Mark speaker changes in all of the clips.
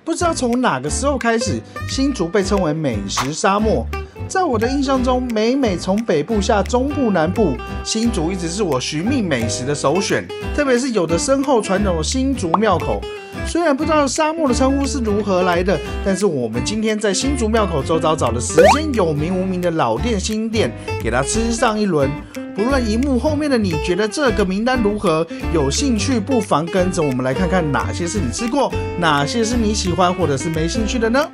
Speaker 1: 不知道从哪个时候开始，新竹被称为美食沙漠。在我的印象中，每从北部下中部南部，新竹一直是我寻觅美食的首选。特别是有着深厚传统的新竹庙口。虽然不知道沙漠的称呼是如何来的，但是我们今天在新竹庙口周遭找了10间有名无名的老店新店，给它吃上一轮。不论荧幕后面的你觉得这个名单如何，有兴趣不妨跟着我们来看看哪些是你吃过，哪些是你喜欢或者是没兴趣的呢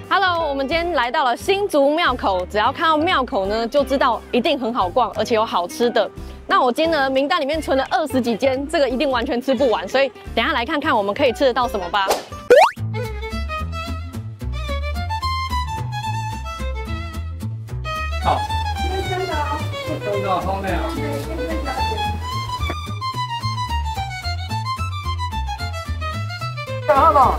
Speaker 2: ？Hello， 我们今天来到了新竹庙口，只要看到庙口呢，就知道一定很好逛，而且有好吃的。那我今天呢，名单里面存了20几间，这个一定完全吃不完，所以等一下来看看我们可以吃得到什么吧。
Speaker 3: 好，真的后面啊。干啥呢？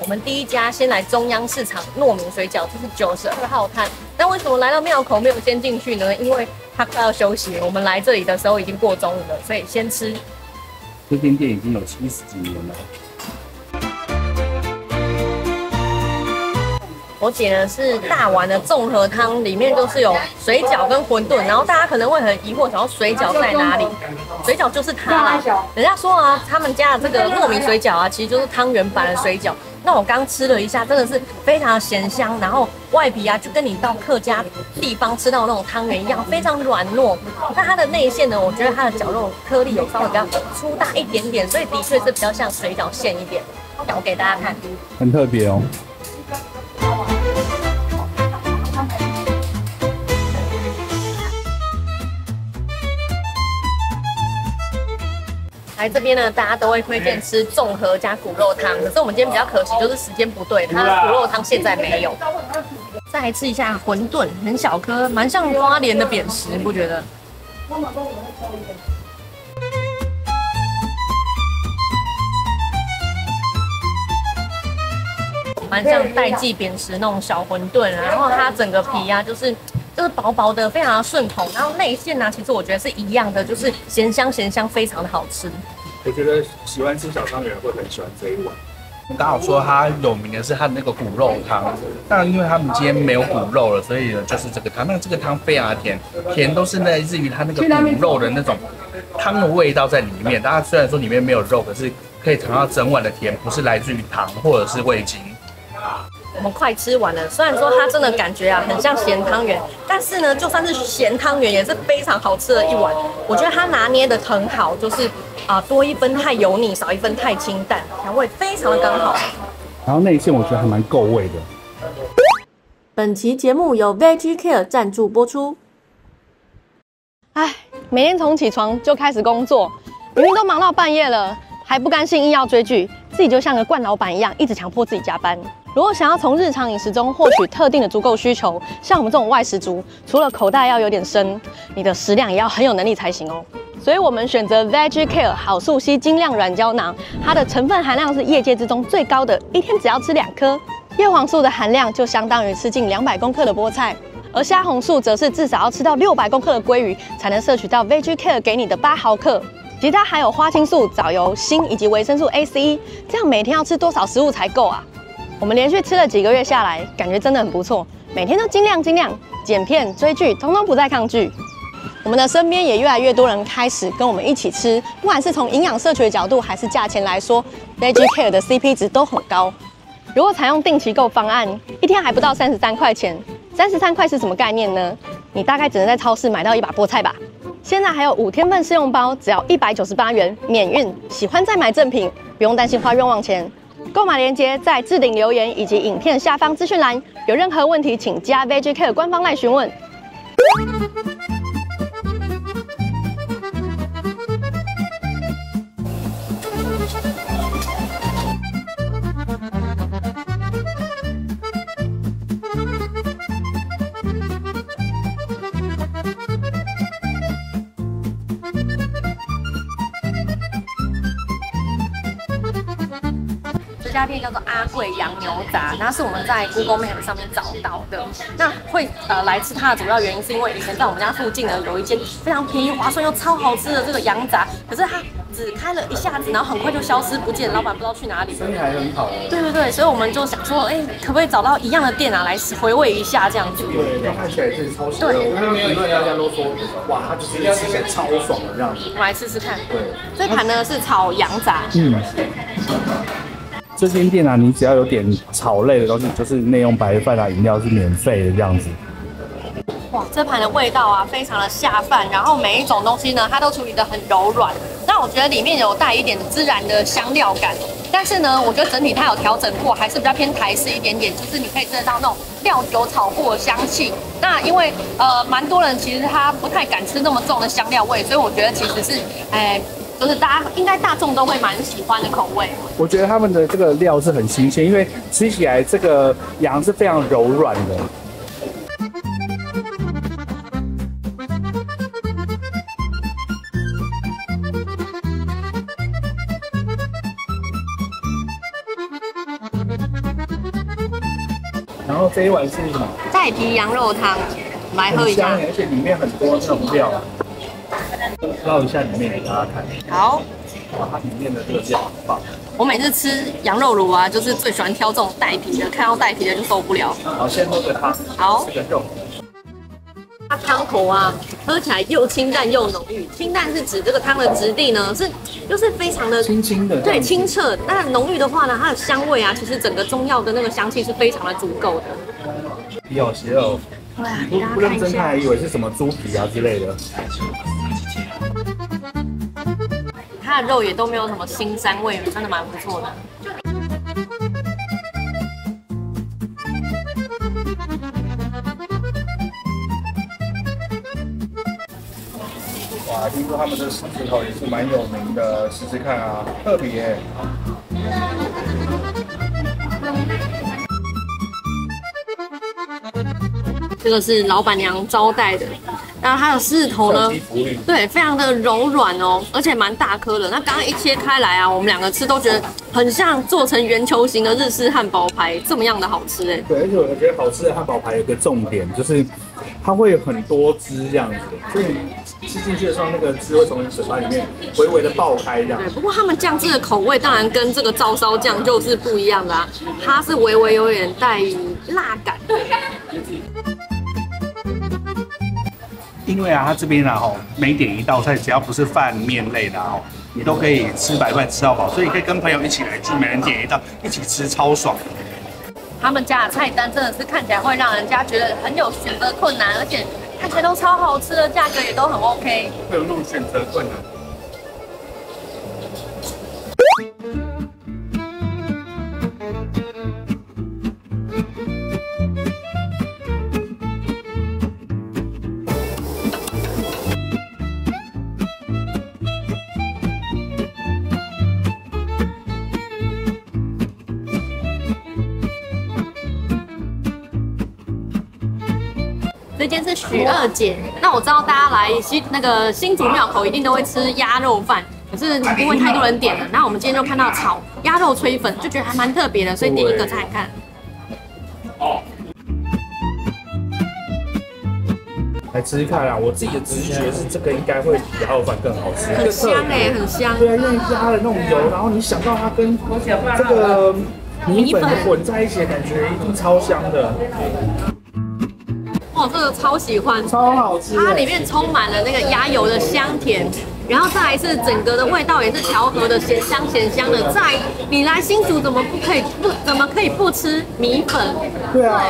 Speaker 2: 我们第一家先来中央市场糯米水饺，这是92号摊。那为什么来到庙口没有先进去呢？因为它快要休息了。我们来这里的时候已经过中午了，所以先吃。
Speaker 3: 这间店已经有70几年了。
Speaker 2: 我点的是大碗的综合汤，里面就是有水饺跟馄饨。然后大家可能会很疑惑，想要水饺在哪里？水饺就是它啦。人家说啊，他们家的这个糯米水饺啊，其实就是汤圆版的水饺。那我刚吃了一下，真的是非常的咸香，然后外皮啊就跟你到客家地方吃到那种汤圆一样，非常软糯。那它的内馅呢，我觉得它的绞肉颗粒有稍微比较粗大一点点，所以的确是比较像水饺馅一点。咬给大家看，
Speaker 3: 很特别哦。
Speaker 2: 来这边呢，大家都会推荐吃综合加骨肉汤，可是我们今天比较可惜，就是时间不对，它的骨肉汤现在没有。再来吃一下馄饨，很小颗，蛮像花莲的扁食，你不觉得？蛮像代记扁食那种小馄饨，然后它整个皮啊，就是薄薄的，非常的顺口。然后内馅呢，其实我觉得是一样的，就是咸香，非常的好吃。
Speaker 3: 我觉得喜欢吃小汤圆会很喜欢这一碗。刚好说它有名的是它的那个骨肉汤，那因为他们今天没有骨肉了，所以呢就是这个汤。那这个汤非常的甜，甜都是来自于它那个骨肉的那种汤的味道在里面。大家虽然说里面没有肉，可是可以尝到整碗的甜，不是来自于糖或者是味精。
Speaker 2: 我们快吃完了，虽然说它真的感觉啊很像咸汤圆，但是呢，就算是咸汤圆也是非常好吃的一碗。我觉得它拿捏的很好，就是多一分太油腻，少一分太清淡，调味非常的刚好。
Speaker 3: 然后内馅我觉得还蛮够味的。
Speaker 2: 本期节目由 Veggie Care 赞助播出。每天从起床就开始工作，明明都忙到半夜了，还不甘心硬要追剧，自己就像个惯老板一样，一直强迫自己加班。如果想要从日常饮食中获取特定的足够需求，像我们这种外食族，除了口袋要有点深，你的食量也要很有能力才行哦。所以我们选择 Veggie Care 好素硒精亮软胶囊，它的成分含量是业界之中最高的，一天只要吃2颗。叶黄素的含量就相当于吃进200公克的菠菜，而虾红素则是至少要吃到600公克的鲑鱼，才能摄取到 Veggie Care 给你的8毫克。其他还有花青素、藻油、锌以及维生素 A、C， 这样每天要吃多少食物才够啊？我们连续吃了几个月下来，感觉真的很不错，每天都尽量，剪片、追剧，通通不再抗拒。我们的身边也越来越多人开始跟我们一起吃，不管是从营养摄取的角度，还是价钱来说 ，Veggie Care 的 CP 值都很高。如果采用定期购方案，一天还不到33块钱。33块是什么概念呢？你大概只能在超市买到一把菠菜吧。现在还有5天份试用包，只要198元，免运。喜欢再买赠品，不用担心花冤枉钱。购买链接在置顶留言以及影片下方资讯栏，有任何问题请加 Veggie Care 官方来询问。家店叫做阿贵洋牛杂，那是我们在 Google Map 上面找到的。那会来吃它的主要原因是因为以前在我们家附近呢有一间非常便宜、划算又超好吃的这个羊杂，可是它只开了一下子，然后很快就消失不见，老板不知道去哪里。
Speaker 1: 生意还很好。
Speaker 2: 对，所以我们就想说，可不可以找到一样的店啊，来回味一下这样子。
Speaker 1: 对，那看起来是超喜欢。我看很多大家都说，哇，它就是吃起来超爽的这样子。
Speaker 2: 我们来试试看。
Speaker 1: 对，
Speaker 2: 这盘呢是炒羊杂。
Speaker 3: 这间店啊，你只要有点炒类的东西，就是内用白饭啊、饮料是免费的这样子。
Speaker 2: 哇，这盘的味道啊，非常的下饭，然后每一种东西呢，它都处理得很柔软。那我觉得里面有带一点孜然的香料感，但是呢，我觉得整体它有调整过，还是比较偏台式一点点，就是你可以吃得到那种料酒炒过的香气。那因为蛮多人其实他不太敢吃那么重的香料味，所以我觉得其实是就是大众都会蛮喜欢的口味。
Speaker 3: 我觉得他们的这个料是很新鲜，因为吃起来这个羊是非常柔软的。然后这一碗是什么？
Speaker 2: 带皮羊肉汤，来喝一下。
Speaker 3: 而且里面很多这种料，捞一下里面给大家看。
Speaker 2: 好，
Speaker 3: 哇，它里面的这个料很棒。
Speaker 2: 我每次吃羊肉炉啊，就是最喜欢挑这种带皮的，看到带皮的就受不了。
Speaker 3: 好，先喝个汤。
Speaker 2: 好，
Speaker 3: 这个肉。
Speaker 2: 它汤头啊，喝起来又清淡又浓郁。清淡是指这个汤的质地呢，就是非常的
Speaker 3: 清清的，
Speaker 2: 对，清澈。那浓郁的话呢，它的香味啊，其实整个中药的那个香气是非常的足够的。
Speaker 3: 皮好邪哦，不认真看还以为是什么猪皮啊之类的。
Speaker 2: 它的肉也都没有什么腥膻味，真的蛮不错的。
Speaker 3: 哇，听说他们的狮子头也是蛮有名的，试试看啊，特别。
Speaker 2: 这个是老板娘招待的，然后它的狮子头呢，对，非常的柔软哦，而且蛮大颗的。那刚刚一切开来啊，我们两个吃都觉得很像做成圆球形的日式汉堡排这么样的好吃哎。
Speaker 3: 对，而且我觉得好吃的汉堡排有个重点就是它会有很多汁这样子，所以吃进去的时候那个汁会从你嘴巴里面微微的爆开这样。
Speaker 2: 对，不过他们酱汁的口味当然跟这个照烧酱就是不一样的啊，它是微微有点带辣感的。
Speaker 3: 因为啊，它这边啊每点一道菜，只要不是饭面类的你都可以吃白饭吃到饱，所以可以跟朋友一起来吃，每人点一道，一起吃超爽。
Speaker 2: 他们家的菜单真的是看起来会让人家觉得很有选择困难，而且看起来都超好吃的，价格也都很 OK。
Speaker 3: 会有那种选择困难。
Speaker 2: 这间是许二姐，那我知道大家来新竹庙口一定都会吃鸭肉饭，可是因为太多人点了，那我们今天就看到炒鸭肉炊粉，就觉得还蛮特别的，所以点一个看看。
Speaker 3: 来吃吃看啊！我自己的直觉是这个应该会比鸭肉饭更好吃，
Speaker 2: 很香哎，很香。
Speaker 3: 对啊，因为鸭的那种油，然后你想到它跟这个米粉混在一起的感觉，一定超香的。
Speaker 2: 哦，这个超喜欢，
Speaker 3: 超好吃。
Speaker 2: 它里面充满了那个鸭油的香甜，然后再来是整个的味道也是调和的咸香的。再你来新竹怎么可以不吃米粉？
Speaker 3: 对啊。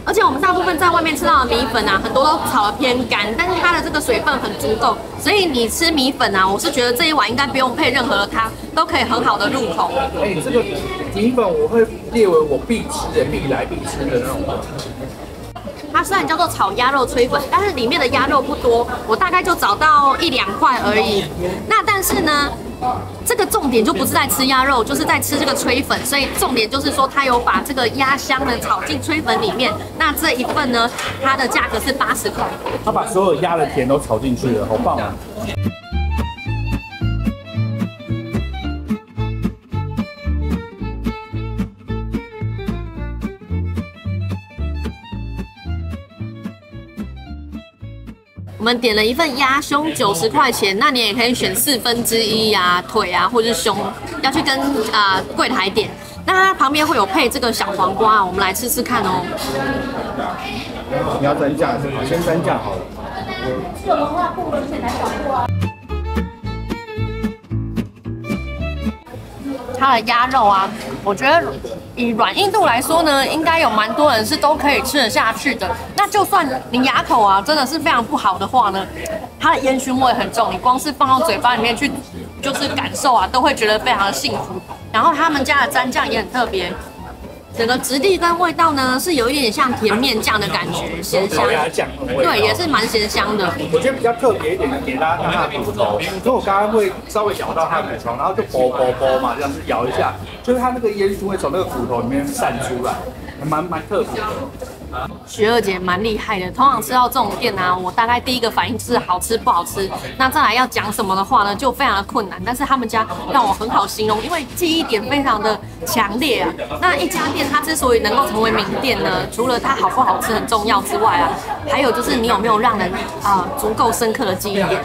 Speaker 2: 而且我们大部分在外面吃到的米粉啊，很多都炒得偏干，但是它的这个水分很足够，所以你吃米粉啊，我是觉得这一碗应该不用配任何的汤，都可以很好的入口。
Speaker 3: 这个米粉我会列为我必吃的、必来必吃的那种。
Speaker 2: 它虽然叫做炒鸭肉炊粉，但是里面的鸭肉不多，我大概就找到1、2块而已。那但是呢，这个重点就不是在吃鸭肉，就是在吃这个炊粉，所以重点就是说它有把这个鸭香呢炒进炊粉里面。那这一份呢，它的价格是80块。
Speaker 3: 它把所有鸭的甜都炒进去了，好棒啊！
Speaker 2: 我们点了一份鸭胸90块钱，那你也可以选1/4啊、腿啊或者是胸，要去跟柜台点。那它旁边会有配这个小黄瓜，我们来吃吃看哦。
Speaker 3: 你要蘸酱，先蘸酱好了。
Speaker 2: 它的鸭肉啊，我觉得以软硬度来说呢，应该有蛮多人是都可以吃得下去的。那就算你牙口啊真的是非常不好的话呢，它的烟熏味很重，你光是放到嘴巴里面去，就是感受啊，都会觉得非常的幸福。然后他们家的蘸酱也很特别，整个质地跟味道呢是有一点像甜面酱的感觉，咸香。对，也是蛮咸香的。
Speaker 3: 我觉得比较特别一点的，给大家看它的骨头。所以我刚刚会稍微咬到它的骨头，然后就啵嘛，这样子咬一下，就是它那个烟熏会从那个骨头里面散出来，蛮特别的。
Speaker 2: 徐二姐蛮厉害的，通常吃到这种店啊，我大概第一个反应是好吃不好吃，那再来要讲什么的话呢，就非常的困难。但是他们家让我很好形容，因为记忆点非常的强烈啊。那一家店它之所以能够成为名店呢，除了它好不好吃很重要之外啊，还有就是你有没有让人足够深刻的记忆点。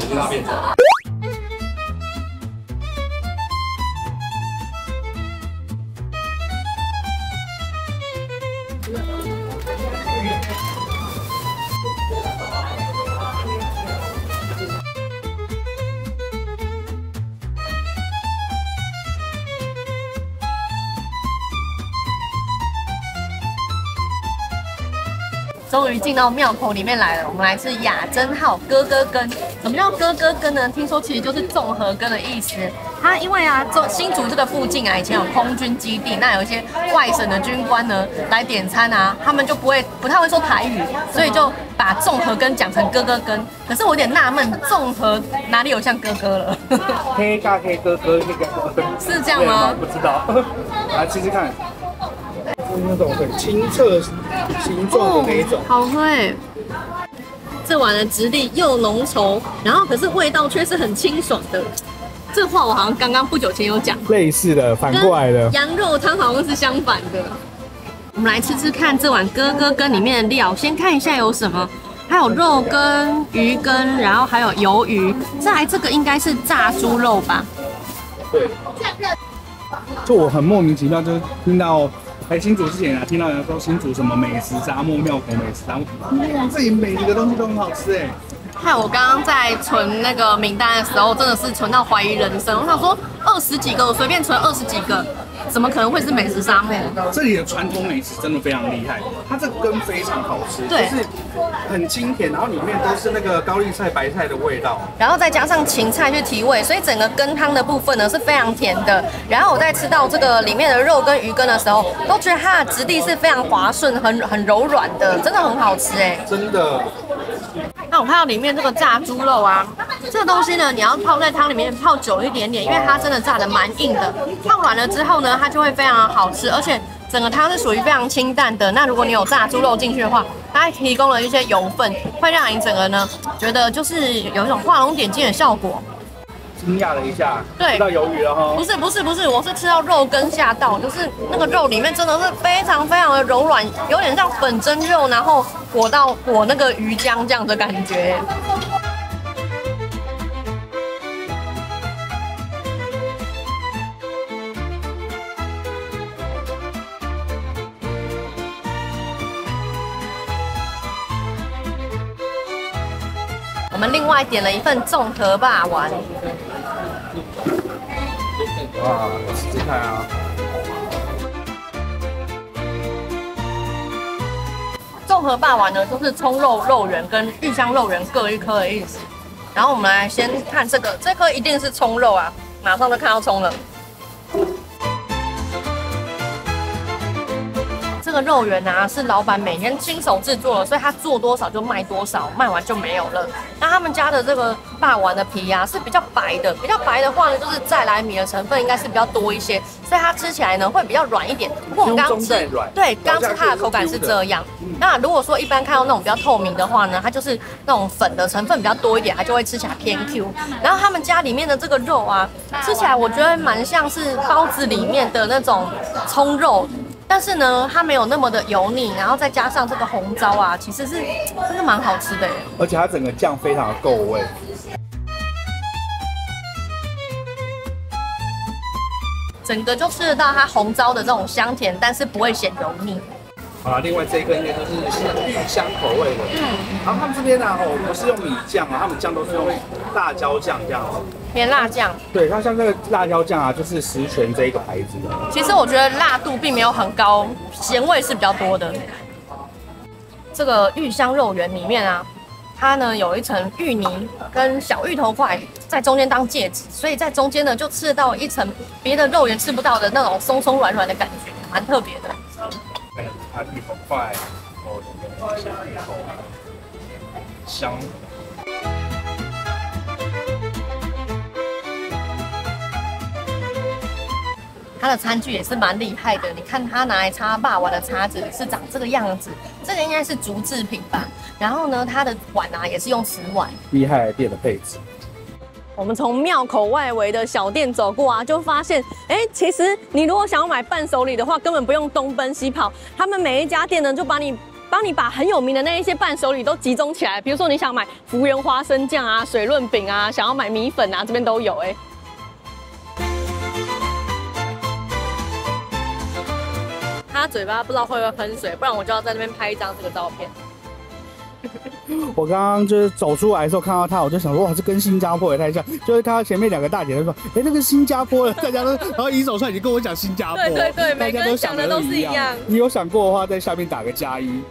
Speaker 2: 终于进到庙口里面来了，我们来吃雅珍号哥哥羹。什么叫哥哥羹呢？听说其实就是综合羹的意思。它因为新竹这个附近啊，以前有空军基地，那有一些外省的军官呢来点餐啊，他们就不太会说台语，所以就把综合羹讲成哥哥羹。可是我有点纳闷，综合哪里有像哥哥了？
Speaker 3: 黑咖黑哥哥那个
Speaker 2: 是这样吗？
Speaker 3: 不知道，来吃吃看。是那种很清澈形状的那一种，
Speaker 2: 好喝哎！这碗的质地又浓稠，然后可是味道却是很清爽的。这话我好像刚刚不久前有讲，
Speaker 3: 类似的，反过来的。
Speaker 2: 羊肉汤好像是相反的。我们来吃吃看这碗哥哥羹里面的料，先看一下有什么。还有肉羹、鱼羹，然后还有鱿鱼。再来这个应该是炸猪肉吧？
Speaker 3: 对。就我很莫名其妙，就是听到。新竹之前啊，听到人说新竹什么美食沙漠、庙口美食沙漠，哇，这里每一个东西都很好吃哎。
Speaker 2: 看我刚刚在存那个名单的时候，真的是存到怀疑人生。我想说20几个，我随便存20几个，怎么可能会是美食沙漠？
Speaker 3: 这里的传统美食真的非常厉害，它这个羹非常好吃，
Speaker 2: 对，
Speaker 3: 就是很清甜，然后里面都是那个高丽菜、白菜的味道，
Speaker 2: 然后再加上芹菜去提味，所以整个羹汤的部分呢是非常甜的。然后我在吃到这个里面的肉跟鱼羹的时候，都觉得它的质地是非常滑顺、很柔软的，真的很好吃哎，
Speaker 3: 真的。
Speaker 2: 那我看到里面这个炸猪肉啊，这个东西呢，你要泡在汤里面泡久一点点，因为它真的炸得蛮硬的。泡软了之后呢，它就会非常好吃，而且整个汤是属于非常清淡的。那如果你有炸猪肉进去的话，它还提供了一些油分，会让你整个呢觉得就是有一种画龙点睛的效果。
Speaker 3: 惊讶了一下，
Speaker 2: 对，
Speaker 3: 吃到鱿鱼了哈。
Speaker 2: 不是，我是吃到肉羹吓到，就是那个肉里面真的是非常非常的柔软，有点像粉蒸肉，然后裹那个鱼浆这样的感觉。我们另外点了一份综合霸丸。
Speaker 3: 哇，试试看啊！
Speaker 2: 综合霸丸呢，就是葱肉肉圆跟玉香肉圆各一颗的意思。然后我们来先看这颗一定是葱肉啊，马上就看到葱了。这个肉圆啊，是老板每天亲手制作的，所以他做多少就卖多少，卖完就没有了。那他们家的这个霸丸的皮啊是比较白的，比较白的话呢，就是再来米的成分应该是比较多一些，所以它吃起来呢会比较软一点。不过我们刚刚吃，对，刚吃它的口感是这样。那如果说一般看到那种比较透明的话呢，它就是那种粉的成分比较多一点，它就会吃起来偏 Q。然后他们家里面的这个肉啊，吃起来我觉得蛮像是包子里面的那种葱肉。但是呢，它没有那么的油腻，然后再加上这个红糟啊，其实是真的蛮好吃的耶。
Speaker 3: 而且它整个酱非常的够味。
Speaker 2: 整个就吃得到它红糟的这种香甜，但是不会显油腻。
Speaker 3: 好了，另外这个应该就是芋香口味的。然后他们这边呢，不是用米酱啊，他们酱都是用辣椒酱这样子。
Speaker 2: 偏辣酱。
Speaker 3: 对，它像这个辣椒酱啊，就是十全这一个牌子的。
Speaker 2: 其实我觉得辣度并没有很高，咸味是比较多的。这个芋香肉圆里面啊，它呢有一层芋泥跟小芋头块在中间当介质，所以在中间呢就吃得到一层别的肉圆吃不到的那种松松软软的感觉，蛮特别的。
Speaker 3: 它芋头块，小芋头香。
Speaker 2: 它的餐具也是蛮厉害的，你看它拿来插霸王的叉子是长这个样子，这个应该是竹制品吧。然后呢，它的碗啊也是用瓷碗，
Speaker 3: 厉害的店的配置。
Speaker 2: 我们从庙口外围的小店走过啊，就发现，其实你如果想要买伴手礼的话，根本不用东奔西跑，他们每一家店呢就帮你把很有名的那一些伴手礼都集中起来。比如说你想买福源花生酱啊、水润饼啊，想要买米粉啊，这边都有他嘴巴不知道会不会喷水，不然我就要在那边拍一张这个照片。
Speaker 3: 我刚刚就是走出来的时候看到他，我就想说哇，这跟新加坡也太像。就是看到前面两个大姐，她说，那个新加坡的，大家都，然后一走出来，你跟我讲新加坡，
Speaker 2: 对，每个人想的都是一样。
Speaker 3: 你有想过的话，在下面打个+1。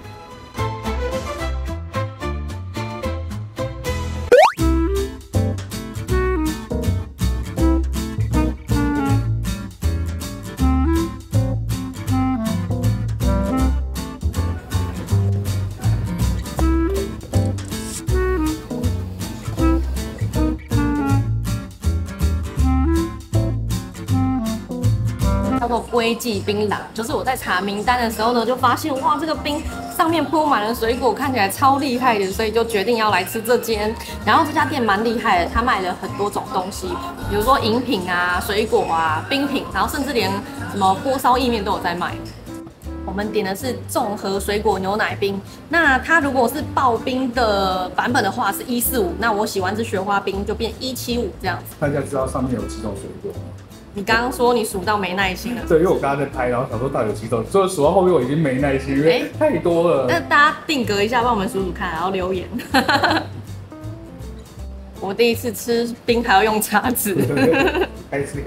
Speaker 2: 叫做龟记槟榔，就是我在查名单的时候呢，就发现哇，这个冰上面铺满了水果，看起来超厉害的，所以就决定要来吃这间。然后这家店蛮厉害的，它卖了很多种东西，比如说饮品啊、水果啊、冰品，然后甚至连什么锅烧意面都有在卖。我们点的是综合水果牛奶冰，那它如果是刨冰的版本的话是145，那我喜欢是雪花冰就变175这样子。
Speaker 3: 大家知道上面有几种水果吗？
Speaker 2: 你刚刚说你数到没耐心了，
Speaker 3: 对，因为我刚刚在拍，然后想说到底有几种，所以数到后面我已经没耐心，因为太多了。
Speaker 2: 那大家定格一下，帮我们数数看，然后留言。我第一次吃冰还要用叉子。
Speaker 3: 开吃。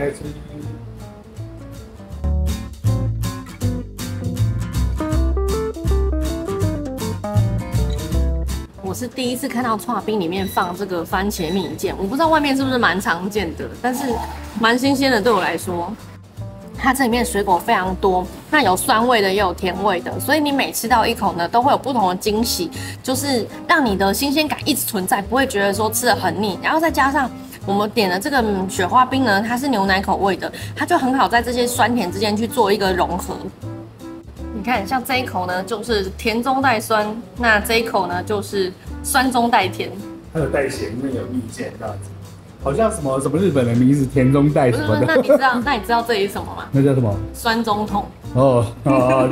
Speaker 2: 我是第一次看到剉冰里面放这个番茄蜜饯，我不知道外面是不是蛮常见的，但是蛮新鲜的对我来说。它这里面水果非常多，那有酸味的也有甜味的，所以你每吃到一口呢，都会有不同的惊喜，就是让你的新鲜感一直存在，不会觉得说吃得很腻。然后再加上我们点的这个雪花冰呢，它是牛奶口味的，它就很好在这些酸甜之间去做一个融合。你看，像这一口呢，就是甜中带酸，那这一口呢，就是酸中带甜。
Speaker 3: 它有带咸，因为有蜜饯这样子，好像什么日本的名字甜中带什么的。
Speaker 2: 那你知道这里是什么吗？
Speaker 3: 那叫什么？
Speaker 2: 酸中桶。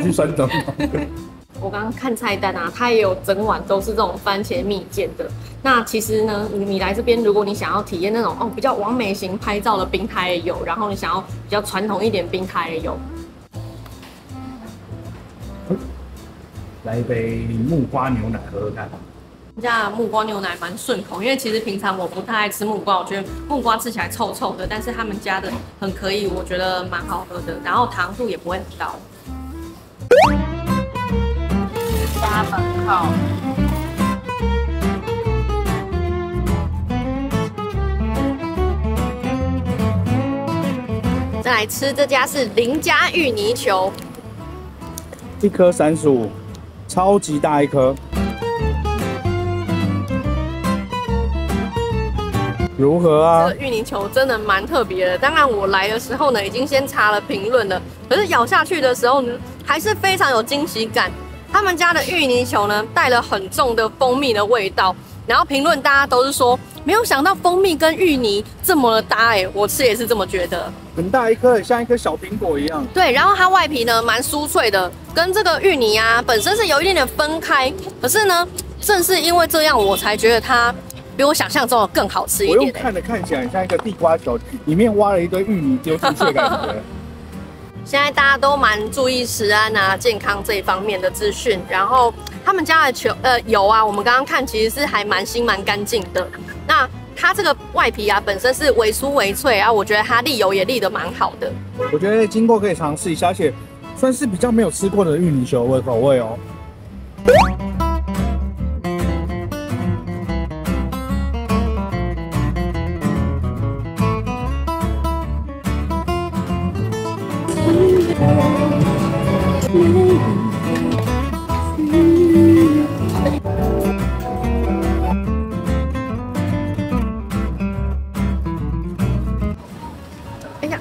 Speaker 3: 去酸中桶。
Speaker 2: 我刚刚看菜单啊，它也有整碗都是这种番茄蜜饯的。那其实呢，你来这边，如果你想要体验那种比较完美型拍照的冰它也有，然后你想要比较传统一点冰它也有。
Speaker 3: 来一杯木瓜牛奶喝喝看。
Speaker 2: 这家木瓜牛奶蛮顺口，因为其实平常我不太爱吃木瓜，我觉得木瓜吃起来臭臭的，但是他们家的很可以，我觉得蛮好喝的，然后糖度也不会很高。家门口。再来吃这家是林家芋泥球，
Speaker 3: 一颗35，超级大一颗。如何啊？
Speaker 2: 这个芋泥球真的蛮特别的。当然，我来的时候呢，已经先查了评论了，可是咬下去的时候呢，还是非常有惊喜感。他们家的芋泥球呢，带了很重的蜂蜜的味道，然后评论大家都是说，没有想到蜂蜜跟芋泥这么的搭我吃也是这么觉得。
Speaker 1: 很大一颗，像一颗小苹果一样。
Speaker 2: 对，然后它外皮呢蛮酥脆的，跟这个芋泥啊本身是有一点点分开。可是呢，正是因为这样，我才觉得它比我想象中的更好吃一点。
Speaker 1: 我用看起来很像一个地瓜球，里面挖了一堆芋泥丢进去的感觉。
Speaker 2: 现在大家都蛮注意食安啊、健康这一方面的资讯，然后他们家的油啊，我们刚刚看其实是还蛮新蛮干净的。那它这个外皮啊本身是微酥微脆啊，我觉得它沥油也沥得蛮好的。
Speaker 1: 我觉得经过可以尝试一下，而且算是比较没有吃过的芋泥球的口味哦。
Speaker 2: 哎呀，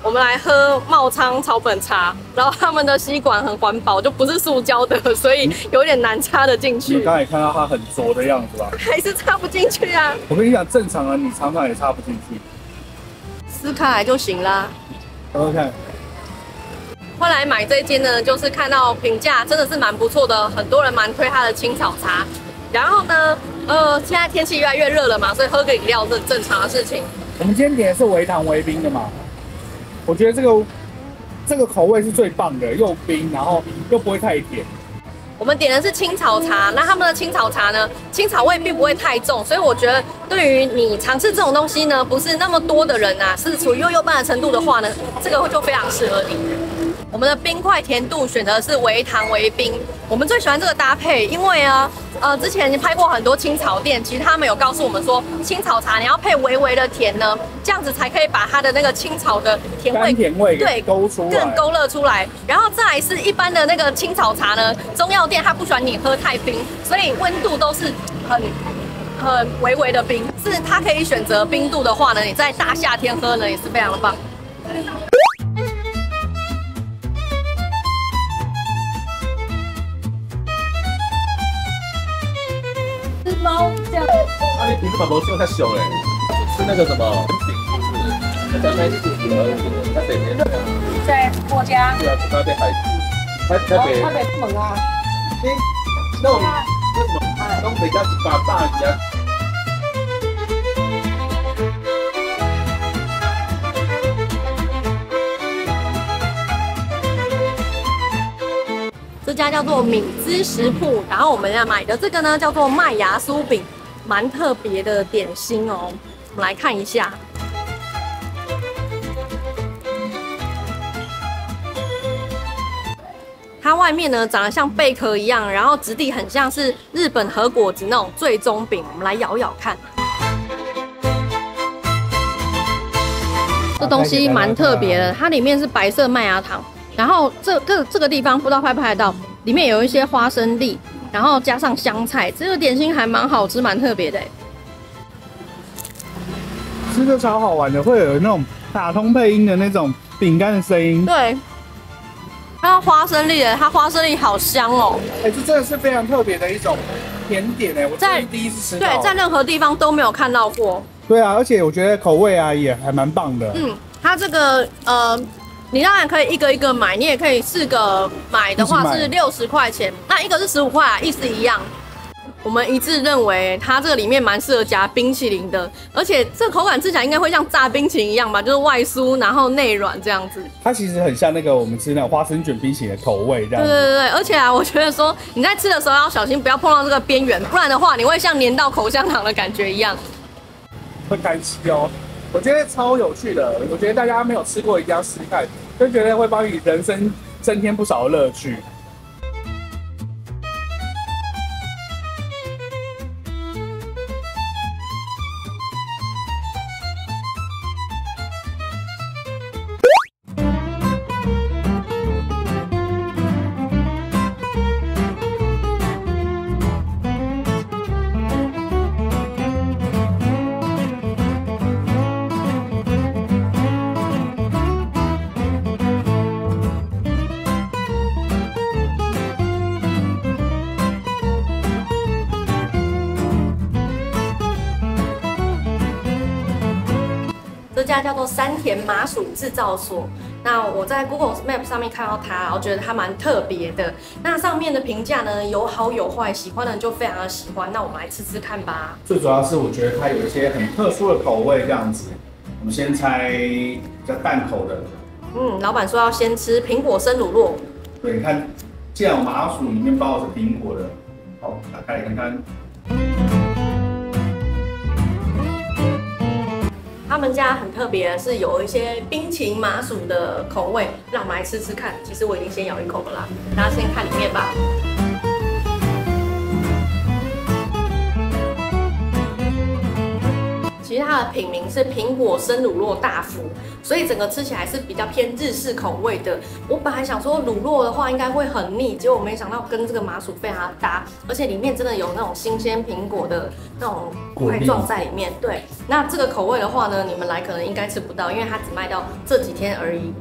Speaker 2: 我们来喝茂昌草本茶，然后他们的吸管很环保，就不是塑胶的，所以有点难插得进去。
Speaker 1: 你刚才看到它很浊的样子吧？
Speaker 2: 还是插不进去啊！
Speaker 1: 我跟你讲，正常的你常常也插不进去。
Speaker 2: 撕开来就行啦。
Speaker 1: OK。
Speaker 2: 后来买这间呢，就是看到评价真的是蛮不错的，很多人蛮推它的青草茶。然后呢，现在天气越来越热了嘛，所以喝个饮料是很正常的事情。
Speaker 1: 我们今天点的是微糖微冰的嘛，我觉得这个口味是最棒的，又冰，然后又不会太甜。
Speaker 2: 我们点的是青草茶，那他们的青草茶呢，青草味并不会太重，所以我觉得对于你尝试这种东西呢，不是那么多的人啊，是处于幼班的程度的话呢，这个就非常适合你。我们的冰块甜度选择的是微糖微冰，我们最喜欢这个搭配，因为啊，之前拍过很多青草店，其实他们有告诉我们说，青草茶你要配微微的甜呢，这样子才可以把它的那个青草的甜味对
Speaker 1: 勾出来，
Speaker 2: 更勾勒出来。然后再来是一般的那个青草茶呢，中药店它不喜欢你喝太冰，所以温度都是很微微的冰，是它可以选择冰度的话呢，你在大夏天喝呢也是非常的棒。猫这样，
Speaker 4: 啊，你平时把毛线太小嘞，吃那个什么饼，在那肚子而在北边。
Speaker 2: 在我家。
Speaker 4: 对啊，那边海，台北。
Speaker 2: 台北门啊。
Speaker 4: 诶，那种为什么东北家是把大鱼啊？
Speaker 2: 这家叫做米芝食铺，然后我们要买的这个呢叫做麦芽酥饼，蛮特别的点心哦。我们来看一下，它外面呢长得像贝壳一样，然后质地很像是日本和果子那种最中饼。我们来咬咬看，这东西蛮特别的，它里面是白色麦芽糖。然后这个地方不知道拍不拍得到，里面有一些花生粒，然后加上香菜，这个点心还蛮好吃，蛮特别的。
Speaker 1: 吃的超好玩的，会有那种打通配音的那种饼干的声音。
Speaker 2: 对，还有花生粒的，它花生粒好香哦。
Speaker 1: 哎，这真的是非常特别的一种甜点哎，我这是第一次吃到。
Speaker 2: 对，在任何地方都没有看到过。
Speaker 1: 对啊，而且我觉得口味啊也还蛮棒的。
Speaker 2: 它这个你当然可以一个一个买，你也可以4个买的话是60块钱，那一个是15块啊，意思一样。我们一致认为它这个里面蛮适合夹冰淇淋的，而且这个口感吃起来应该会像炸冰淇淋一样吧，就是外酥然后内软这样子。
Speaker 1: 它其实很像那个我们吃那种花生卷冰淇淋的口味这样子。
Speaker 2: 对，而且啊，我觉得说你在吃的时候要小心，不要碰到这个边缘，不然的话你会像粘到口香糖的感觉一样。
Speaker 1: 会干吸哦。我觉得超有趣的，我觉得大家没有吃过一定要试看，就觉得会帮你人生增添不少的乐趣。
Speaker 2: 家叫做山田麻薯制造所。那我在 Google Map 上面看到它，我觉得它蛮特别的。那上面的评价呢，有好有坏，喜欢的人就非常的喜欢。那我们来吃吃看吧。
Speaker 1: 最主要是我觉得它有一些很特殊的口味，这样子。我们先猜比较淡口的。
Speaker 2: 老板说要先吃苹果生乳酪。
Speaker 1: 对，你看，既然有麻薯里面包的是苹果的，好，打开来看看。
Speaker 2: 他们家很特别的是有一些冰淇淋麻薯的口味，让我们来吃吃看。其实我已经先咬一口了啦，大家先看里面吧。其实它的品名是苹果生乳酪大福，所以整个吃起来是比较偏日式口味的。我本来想说乳酪的话应该会很腻，结果没想到跟这个麻薯非常的搭，而且里面真的有那种新鲜苹果的那种块状在里面。对，那这个口味的话呢，你们来可能应该吃不到，因为它只卖到这几天而已。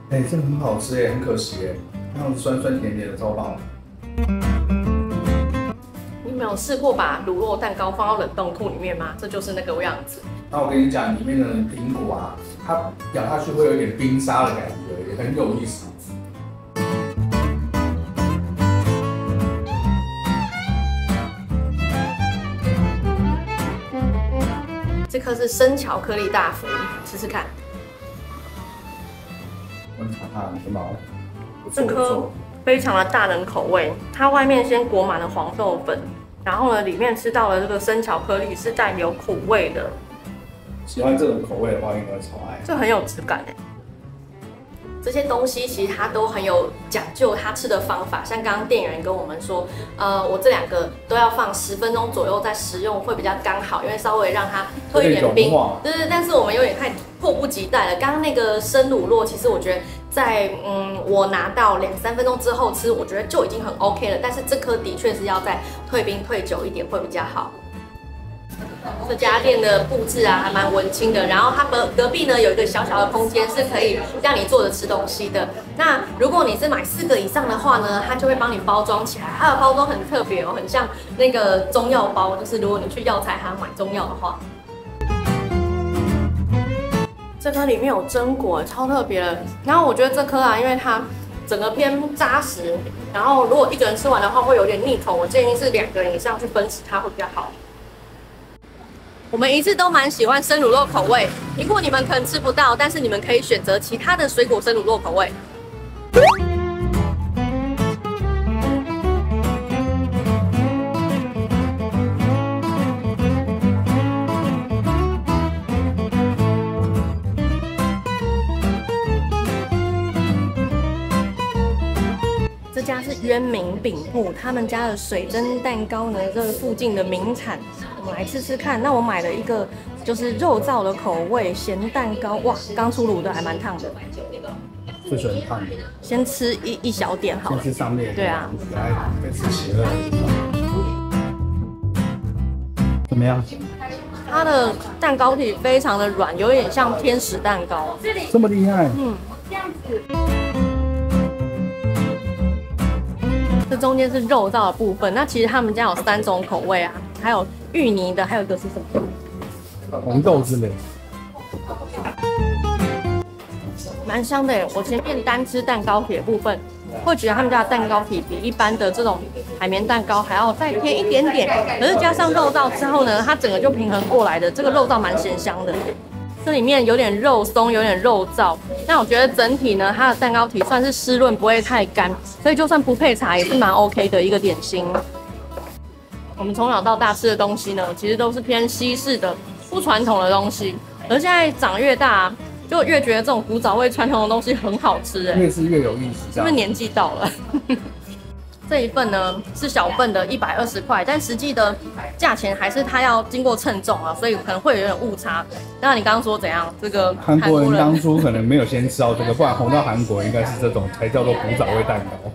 Speaker 1: 哎，真的很好吃哎，很可惜哎，那种酸酸甜甜的超棒。
Speaker 2: 你没有试过把乳酪蛋糕放到冷冻库里面吗？这就是那个样子。
Speaker 1: 那我跟你讲，里面的苹果啊，它咬下去会有一点冰沙的感觉，也很有意思。
Speaker 2: 这颗是生巧克力大福，吃吃看。
Speaker 1: 观察它的毛，
Speaker 2: 这颗非常的大人口味，它外面先裹满了黄豆粉，然后呢，里面吃到了这个生巧克力是带有苦味的。
Speaker 1: 喜欢这种口味的话，应该会超爱。
Speaker 2: 这很有质感哎。这些东西其实它都很有讲究，它吃的方法。像刚刚店员跟我们说，我这两个都要放10分钟左右再食用会比较刚好，因为稍微让它退一点冰。对，但是我们有点太迫不及待了。刚刚那个生乳酪，其实我觉得在我拿到2、3分钟之后吃，我觉得就已经很 OK 了。但是这颗的确是要再退冰退久一点会比较好。这家店的布置啊，还蛮文青的。然后它隔壁呢有一个小小的空间，是可以让你坐着吃东西的。那如果你是买4个以上的话呢，它就会帮你包装起来。它的包装很特别哦，很像那个中药包，就是如果你去药材行买中药的话。这颗里面有榛果，超特别的。然后我觉得这颗啊，因为它整个偏扎实，然后如果一个人吃完的话会有点腻口，我建议是2个人以上去分食它会比较好。我们一致都蛮喜欢生乳酪口味，如果你们可能吃不到，但是你们可以选择其他的水果生乳酪口味。这家是渊明饼铺，他们家的水蒸蛋糕呢，这附近的名产。我们来吃吃看。那我买了一个就是肉燥的口味咸蛋糕，哇，刚出炉的还蛮烫的。
Speaker 1: 最喜欢烫的。
Speaker 2: 先吃一小点好了。
Speaker 1: 先吃上面。
Speaker 2: 对啊。
Speaker 1: 来，再吃邪恶。怎么样？
Speaker 2: 它的蛋糕体非常的软，有点像天使蛋糕。
Speaker 1: 这么厉害？
Speaker 2: 这样子。这中间是肉燥的部分，那其实他们家有3种口味啊，还有芋泥的，还有一个是什么？
Speaker 1: 红豆之类。
Speaker 2: 蛮香的耶。我前面单吃蛋糕体的部分，会觉得他们家的蛋糕体比一般的这种海绵蛋糕还要再偏一点点，可是加上肉燥之后呢，它整个就平衡过来的。这个肉燥蛮咸香的。这里面有点肉松，有点肉燥，但我觉得整体呢，它的蛋糕体算是湿润，不会太干，所以就算不配茶也是蛮 OK 的一个点心。我们从小到大吃的东西呢，其实都是偏西式的、不传统的东西，而现在长越大，就越觉得这种古早味传统的东西很好吃哎，
Speaker 1: 越吃越有意思，
Speaker 2: 是不是年纪到了？这一份呢是小份的120块，但实际的价钱还是它要经过称重啊，所以可能会有点误差。那你刚刚说怎样？这个
Speaker 1: 韩国人当初可能没有先吃到这个，不然红到韩国应该是这种才叫做古早味蛋糕。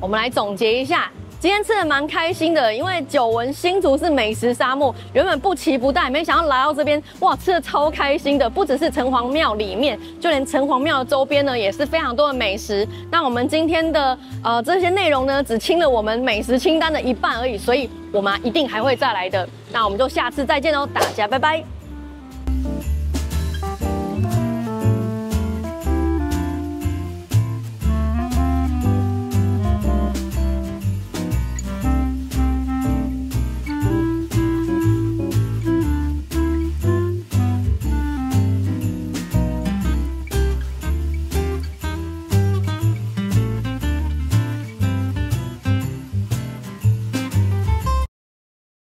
Speaker 2: 我们来总结一下，今天吃的蛮开心的，因为久闻新竹是美食沙漠，原本不期不待，没想到来到这边，哇，吃的超开心的。不只是城隍庙里面，就连城隍庙的周边呢，也是非常多的美食。那我们今天的这些内容呢，只清了我们美食清单的一半而已，所以我们一定还会再来的。那我们就下次再见喽，大家拜拜。